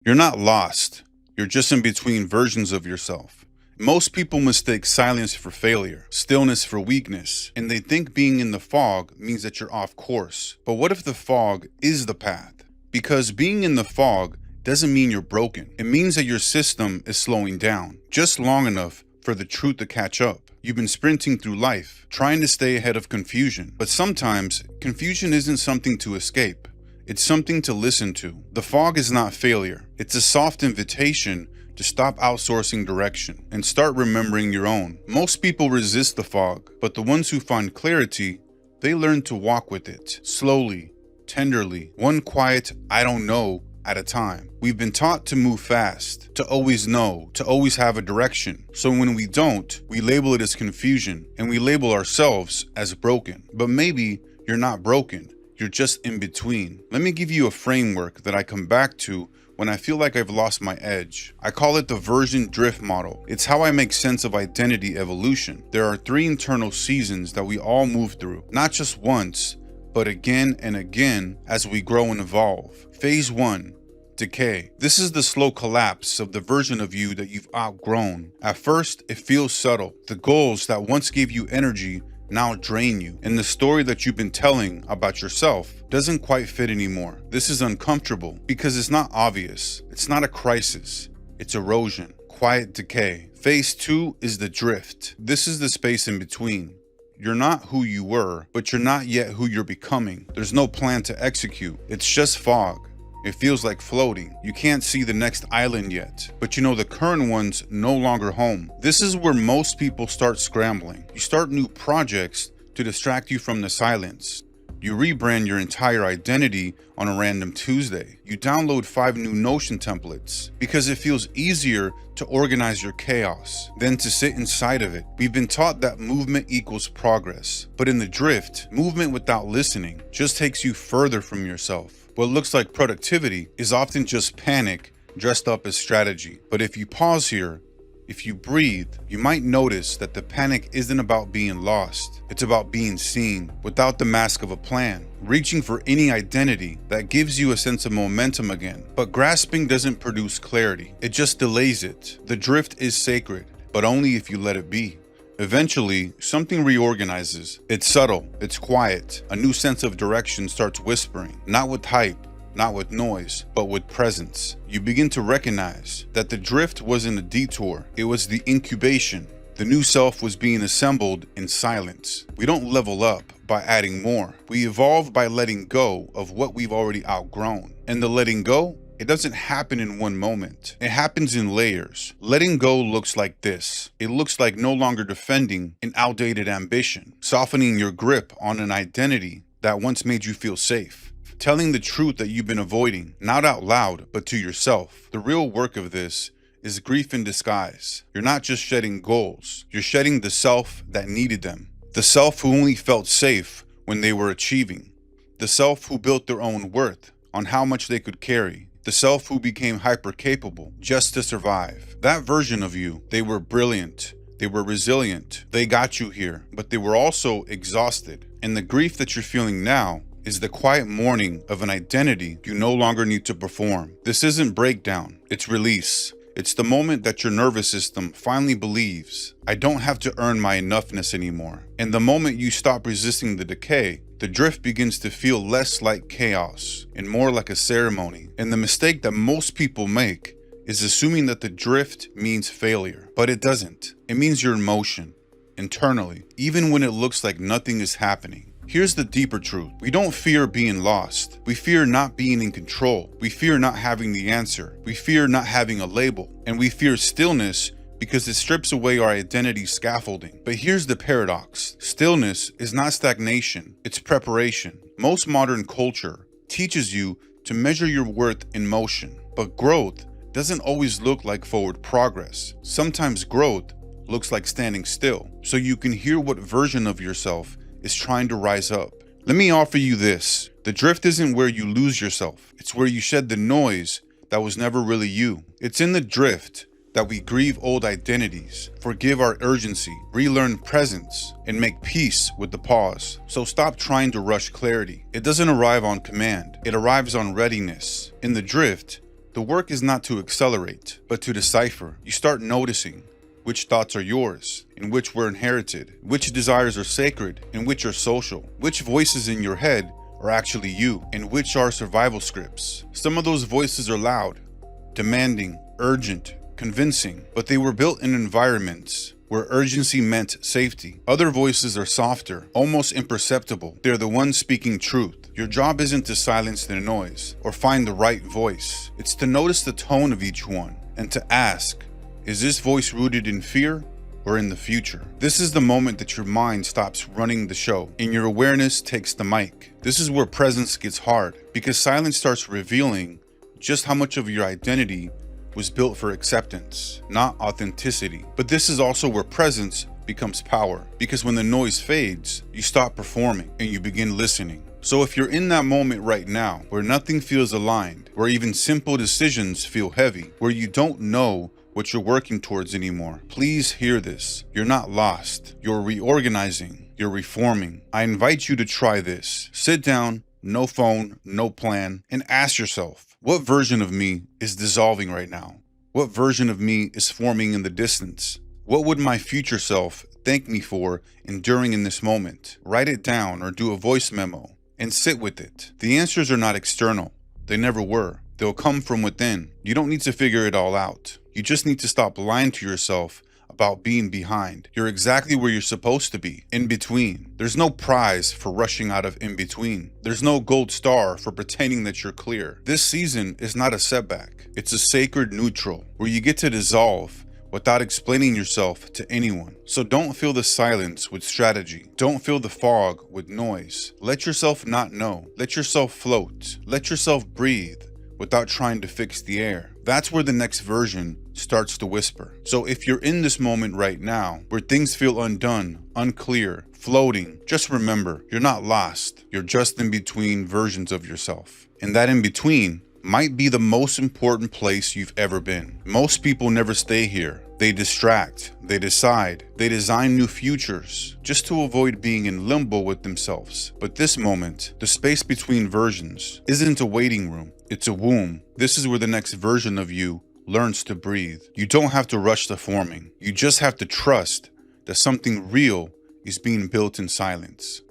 You're not lost. You're just in between versions of yourself. Most people mistake silence for failure, stillness for weakness, and they think being in the fog means that you're off course. But what if the fog is the path? Because being in the fog doesn't mean you're broken. It means that your system is slowing down, just long enough for the truth to catch up. You've been sprinting through life, trying to stay ahead of confusion. But sometimes, confusion isn't something to escape. It's something to listen to. The fog is not failure. It's a soft invitation to stop outsourcing direction and start remembering your own. Most people resist the fog, but the ones who find clarity, they learn to walk with it, slowly, tenderly, one quiet "I don't know" at a time. We've been taught to move fast, to always know, to always have a direction. So when we don't, we label it as confusion, and we label ourselves as broken. But maybe you're not broken. You're just in between. Let me give you a framework that I come back to when I feel like I've lost my edge. I call it the version drift model. It's how I make sense of identity evolution. There are 3 internal seasons that we all move through, not just once, but again and again as we grow and evolve. Phase 1, decay. This is the slow collapse of the version of you that you've outgrown. At first, it feels subtle. The goals that once gave you energy now drain you, and the story that you've been telling about yourself doesn't quite fit anymore. This is uncomfortable because it's not obvious. It's not a crisis. It's erosion, quiet decay. Phase 2 is the drift. This is the space in between. You're not who you were, but you're not yet who you're becoming. There's no plan to execute. It's just fog. It feels like floating. You can't see the next island yet, but you know the current one's no longer home. This is where most people start scrambling. You start new projects to distract you from the silence. You rebrand your entire identity on a random Tuesday. You download 5 new Notion templates because it feels easier to organize your chaos than to sit inside of it. We've been taught that movement equals progress, but in the drift, movement without listening just takes you further from yourself. What looks like productivity is often just panic dressed up as strategy. But if you pause here, if you breathe, you might notice that the panic isn't about being lost. It's about being seen without the mask of a plan, reaching for any identity that gives you a sense of momentum again. But grasping doesn't produce clarity. It just delays it. The drift is sacred, but only if you let it be. Eventually, something reorganizes. It's subtle, it's quiet. A new sense of direction starts whispering, not with hype, not with noise, but with presence. You begin to recognize that the drift wasn't a detour, it was the incubation. The new self was being assembled in silence. We don't level up by adding more. We evolve by letting go of what we've already outgrown. And the letting go, it doesn't happen in one moment. It happens in layers. Letting go looks like this. It looks like no longer defending an outdated ambition, softening your grip on an identity that once made you feel safe, telling the truth that you've been avoiding, not out loud, but to yourself. The real work of this is grief in disguise. You're not just shedding goals. You're shedding the self that needed them. The self who only felt safe when they were achieving. The self who built their own worth on how much they could carry. The self who became hyper-capable just to survive. That version of you, they were brilliant, they were resilient, they got you here, but they were also exhausted. And the grief that you're feeling now is the quiet mourning of an identity you no longer need to perform. This isn't breakdown, it's release. It's the moment that your nervous system finally believes, I don't have to earn my enoughness anymore. And the moment you stop resisting the decay, the drift begins to feel less like chaos and more like a ceremony. And the mistake that most people make is assuming that the drift means failure, but it doesn't. It means you're in motion, internally, even when it looks like nothing is happening. Here's the deeper truth. We don't fear being lost. We fear not being in control. We fear not having the answer. We fear not having a label. And we fear stillness because it strips away our identity scaffolding. But here's the paradox. Stillness is not stagnation, it's preparation. Most modern culture teaches you to measure your worth in motion, but growth doesn't always look like forward progress. Sometimes growth looks like standing still, so you can hear what version of yourself is trying to rise up. Let me offer you this. The drift isn't where you lose yourself. It's where you shed the noise that was never really you. It's in the drift that we grieve old identities, forgive our urgency, relearn presence, and make peace with the pause. So stop trying to rush clarity. It doesn't arrive on command. It arrives on readiness. In the drift, The work is not to accelerate, but to decipher. You start noticing which thoughts are yours and which were inherited, which desires are sacred and which are social, which voices in your head are actually you, and which are survival scripts. Some of those voices are loud, demanding, urgent, convincing, but they were built in environments where urgency meant safety. Other voices are softer, almost imperceptible. They're the ones speaking truth. Your job isn't to silence their noise or find the right voice. It's to notice the tone of each one and to ask, is this voice rooted in fear or in the future? This is the moment that your mind stops running the show and your awareness takes the mic. This is where presence gets hard, because silence starts revealing just how much of your identity was built for acceptance, not authenticity. But this is also where presence becomes power, because when the noise fades, you stop performing and you begin listening. So if you're in that moment right now where nothing feels aligned, where even simple decisions feel heavy, where you don't know what you're working towards anymore, please hear this. You're not lost. You're reorganizing. You're reforming. I invite you to try this. Sit down, no phone, no plan, and ask yourself, what version of me is dissolving right now? What version of me is forming in the distance? What would my future self thank me for enduring in this moment? Write it down or do a voice memo and sit with it. The answers are not external. They never were. They'll come from within. You don't need to figure it all out. You just need to stop lying to yourself about being behind. You're exactly where you're supposed to be, in between. There's no prize for rushing out of in between. There's no gold star for pretending that you're clear. This season is not a setback. It's a sacred neutral where you get to dissolve without explaining yourself to anyone. So don't fill the silence with strategy. Don't fill the fog with noise. Let yourself not know. Let yourself float. Let yourself breathe without trying to fix the air. That's where the next version starts to whisper. So if you're in this moment right now where things feel undone, unclear, floating, just remember, you're not lost. You're just in between versions of yourself. And that in between might be the most important place you've ever been. Most people never stay here. They distract, they decide, they design new futures just to avoid being in limbo with themselves. But this moment, the space between versions, isn't a waiting room, it's a womb. This is where the next version of you learns to breathe. You don't have to rush the forming. You just have to trust that something real is being built in silence.